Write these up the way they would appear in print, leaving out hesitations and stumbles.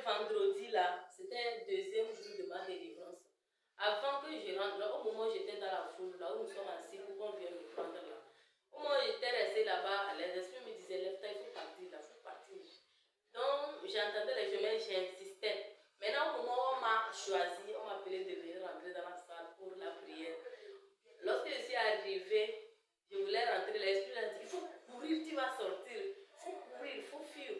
vendredi là, c'était le deuxième jour de ma délivrance. Avant que je rentre là, au moment où j'étais dans la foule, là où nous sommes assis pour qu'on vienne me prendre là, au moment où j'étais restée là-bas, les esprits me disaient, lève-toi, il faut partir là, il faut partir. Donc j'entendais les chemins, j'insistais. Maintenant, au moment où on m'a choisi, on m'a appelé de venir rentrer dans la salle pour la prière. Lorsque je suis arrivée, je voulais rentrer, l'esprit a dit, il faut courir, tu vas sortir. Il faut courir, il faut fuir.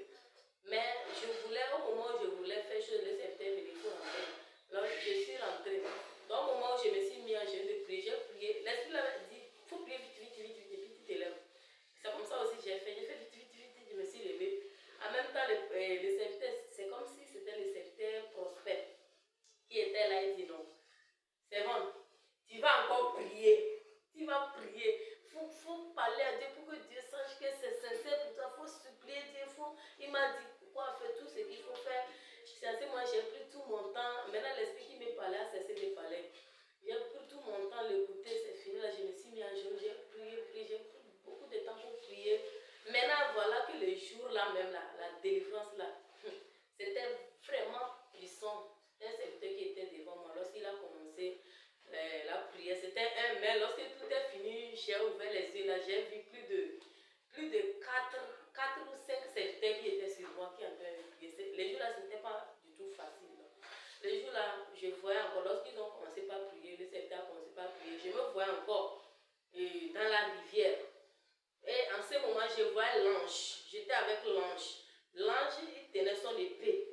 Mais je voulais, au moment où je voulais faire chose, le Seigneur me dit, il faut rentrer. Alors je suis rentrée. Dans le moment où je me suis mis en jeûne de prier, j'ai prié. L'esprit avait dit, il faut prier vite, vite, vite, vite, et puis tu t'élèves. C'est comme ça aussi j'ai fait. J'ai fait vite, vite, vite, vite, je me suis levée. En même temps, le serviteur, c'est comme si c'était le serviteur prospère qui était là et dit non. C'est bon, tu vas encore prier. Tu vas prier. Il faut parler à Dieu pour que Dieu sache que c'est sincère pour toi. Il faut supplier Dieu. Il m'a dit pourquoi faire tout ce qu'il faut faire. Moi, j'ai pris tout mon temps. Maintenant, l'esprit qui me parlait a cessé de parler. J'ai pris tout mon temps, l'écouter, c'est fini. Là, je me suis mis en jeu. J'ai prié, j'ai pris beaucoup de temps pour prier. Maintenant, voilà que le jour là même, là, la délivrance là, c'était vraiment puissant. Un serviteur qui était devant moi, lorsqu'il a commencé la prière, c'était un mais lorsque tout est fini, j'ai ouvert les yeux là, j'ai vu plus de 4 ou 5 serviteurs qui étaient sur moi, qui avaient prié. Les jours là, ce n'était pas du tout facile. Les jours là, je voyais encore, lorsqu'ils ont commencé par prier, les serviteurs ont commencé par prier, je me voyais encore dans la rivière. Et en ce moment, je voyais l'ange. J'étais avec l'ange. L'ange, il tenait son épée.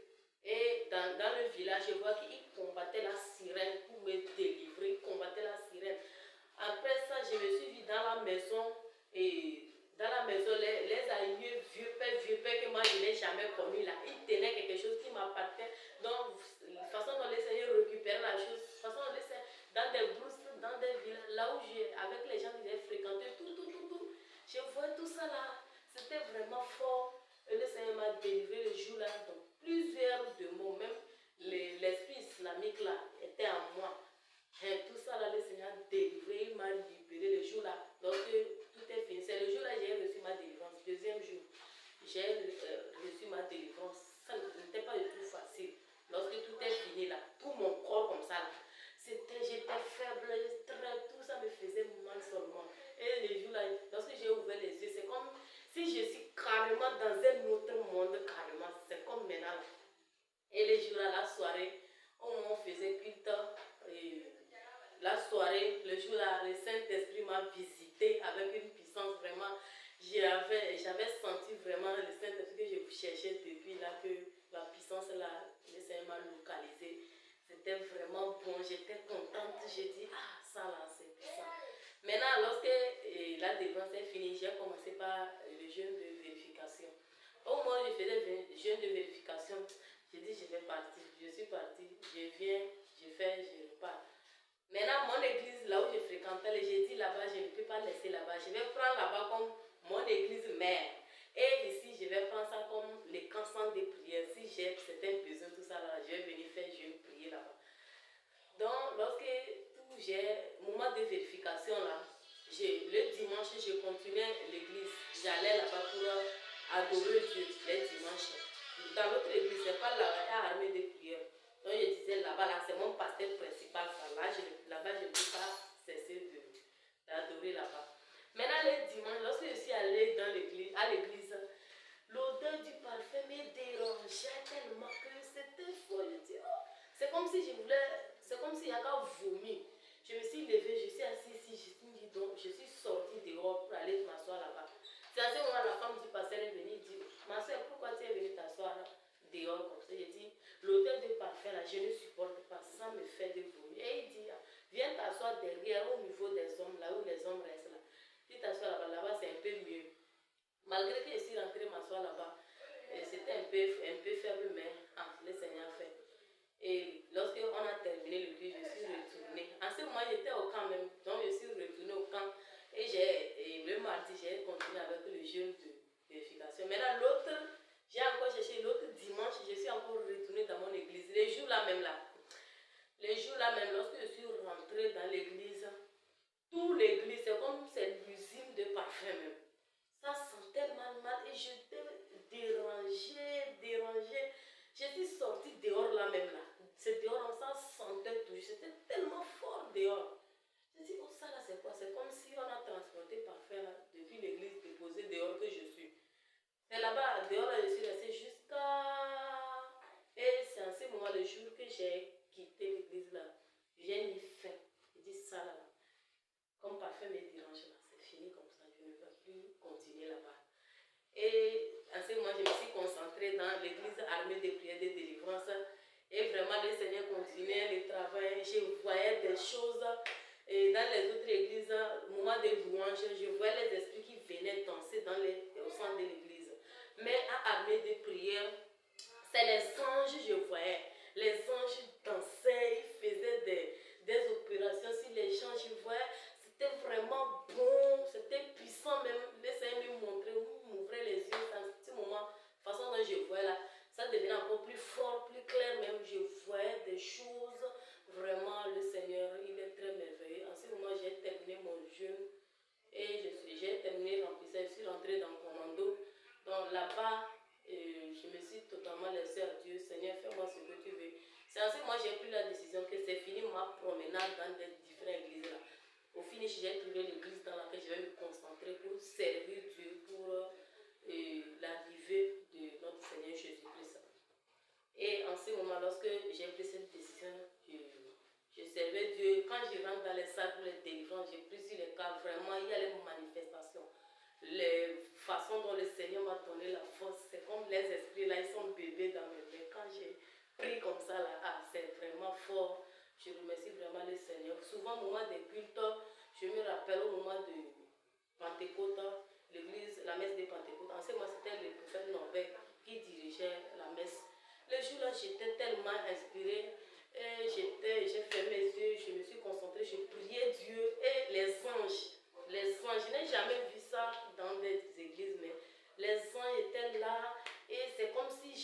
Et dans le village, je vois qu'il combattait la sirène pour me délivrer. Il combattait la sirène. Après ça, je me suis vue dans la maison. Et dans la maison, les aïeux, vieux père que moi je n'ai jamais connu là, ils tenaient quelque chose qui m'appartenait. Donc, la façon dont les Seigneurs récupéraient la chose, la façon dont les Seigneurs, dans des brousses, dans des villes, là où avec les gens que j'ai fréquentés, tout. Je vois tout ça là, c'était vraiment fort. Et le Seigneur m'a délivré le jour là. Donc, plusieurs de mots, même l'esprit islamique là, était en moi. Et tout ça là, le Seigneur a délivré, il m'a libéré le jour là. Lorsque tout est fini, c'est le jour là que j'ai reçu ma délivrance. Deuxième jour, j'ai reçu ma délivrance. Ça n'était pas du tout facile. Lorsque tout est fini là, tout mon corps comme ça là, j'étais faible, tout ça me faisait mal seulement. Et les jours là, lorsque j'ai ouvert les yeux, c'est comme si je suis carrément dans un autre monde, carrément. C'est comme maintenant. Et les jours là, la soirée, on faisait culte. La soirée, le jour là, le Saint-Esprit m'a visité avec une puissance vraiment. J'avais senti vraiment le Saint-Esprit que je cherchais depuis là, que la puissance là, le Seigneur m'a localisé. C'était vraiment bon, j'étais contente. J'ai dit, ah, ça là, c'est puissant. Maintenant, lorsque la délivrance est finie, j'ai commencé par le jeûne de vérification. Au moment où je faisais le jeûne de vérification, j'ai dit, je vais partir. Je suis partie, je viens, je fais, je repars. Maintenant, mon église, là où je fréquentais, j'ai dit là-bas, je ne peux pas laisser là-bas. Je vais prendre là-bas comme mon église mère. Et ici, je vais prendre ça comme les camps de prière. Si j'ai certains besoins, tout ça là, je vais venir faire, je vais prier là-bas. Donc, lorsque j'ai moment de vérification là, le dimanche, je continuais l'église. J'allais là-bas pour adorer Dieu les dimanches. Dans l'autre église, c'est pas là, armée de prière. Donc, je disais là-bas, là, c'est mon pasteur principal. Là-bas, je ne peux pas cesser d'adorer là-bas. Maintenant, les dimanches, lorsque je suis allée à l'église, l'odeur du parfum me dérangeait tellement que c'était faux. Je dis, oh, c'est comme si c'est comme s'il y avait vomi. Je me suis levée, je suis assise ici, je suis sortie dehors pour aller m'asseoir là-bas. C'est à ce moment la femme du pasteur est venue dire, ma soeur, pourquoi tu es venue t'asseoir dehors comme ça? J'ai dit, l'odeur de parfum là, je ne supporte pas, ça me fait de vomi. Et il dit, viens t'asseoir derrière au niveau des hommes, là où les hommes restent là. Tu t'assois là-bas, là-bas c'est un peu mieux. Malgré que je suis rentrée m'asseoir là-bas, c'était un peu faible, mais le Seigneur fait. Et lorsqu'on a terminé le culte, je suis retournée. En ce moment, j'étais au camp même, donc je suis retournée au camp. Et le mardi, j'ai continué avec le jeûne de vérification. Maintenant, j'ai encore cherché l'autre dimanche, je suis encore retournée dans mon église. Les jours là même, lorsque je suis rentrée dans l'église, tout l'église, c'est comme c'est l'usine de parfum même. Ça sentait mal et j'étais dérangée. Je suis sortie vraiment le Seigneur continuait le travail. Je voyais des choses. Et dans les autres églises, au moment de louange, je voyais les esprits qui venaient danser au centre de l'église. Mais à armée de prière, c'est les anges, je voyais. Les anges dansaient, ils faisaient des opérations sur les gens, je voyais. C'était vraiment bon, c'était puissant même. Le Seigneur me montrait, m'ouvrait les yeux dans ce moment. La façon dont je voyais là, ça devenait encore plus fort, plus clair même. Je voyais des choses. Vraiment, le Seigneur, il est très merveilleux. En ce moment, j'ai terminé mon jeûne et j'ai terminé remplissage. Je suis rentrée dans le commando. Donc là-bas, je me suis totalement laissée à Dieu. Seigneur, fais-moi ce que tu veux. C'est ainsi que moi j'ai pris la décision que c'est fini ma promenade dans des différentes églises là. Au finish, j'ai trouvé l'église dans laquelle je vais me concentrer pour servir Dieu pour l'arrivée de notre Seigneur Jésus-Christ. Et en ce moment, lorsque j'ai pris cette décision, je servais Dieu. Quand je rentre dans les salles pour les délivrances, j'ai pris sur les cas, vraiment, il y a les manifestations. Les façons dont le Seigneur m'a donné la force, c'est comme les esprits là, ils sont bébés dans mes mains. Quand j'ai pris comme ça là, c'est vraiment fort. Je remercie vraiment le Seigneur. Souvent, au moment des cultes, je me rappelle au moment de Pentecôte, l'église, la messe de Pentecôte. En ce moment, c'était le prophète Norbert qui dirigeait la messe. Le jour-là, j'étais tellement inspirée. J'ai fermé mes yeux, je me suis concentrée, je priais Dieu et les anges, je n'ai jamais vu ça dans des églises, mais les anges étaient là et c'est comme si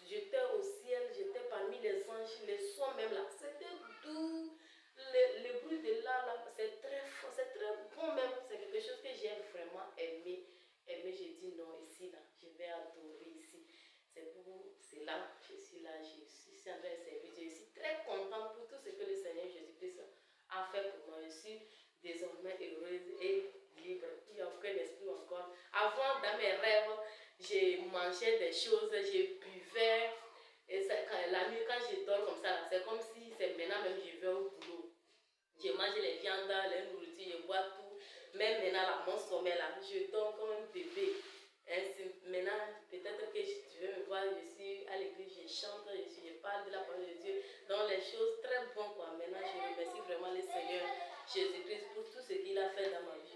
j'étais au ciel, j'étais parmi les anges, les sons même là, c'était doux, le bruit de là, c'est très fort, c'est très bon même, c'est quelque chose que j'ai vraiment aimé, j'ai dit non, ici là, je vais adorer ici. C'est là, je suis là, je suis en train de servir Dieu. Je suis très contente pour tout ce que le Seigneur Jésus-Christ a fait pour moi. Je suis désormais heureuse et libre. Il n'y a aucun esprit encore. Avant, dans mes rêves, je mangeais des choses, je buvais. Et la nuit, quand je dors comme ça, c'est comme si c'est maintenant même je vais au boulot. Je mange les viandes, les nourritures, je bois tout. Même maintenant, là, mon sommeil, là, je dors comme un bébé. Maintenant, peut-être que tu veux me voir, je suis à l'église, je chante, je parle de la parole de Dieu. Donc, les choses très bonnes, quoi. Maintenant, je remercie vraiment le Seigneur Jésus-Christ pour tout ce qu'il a fait dans ma vie.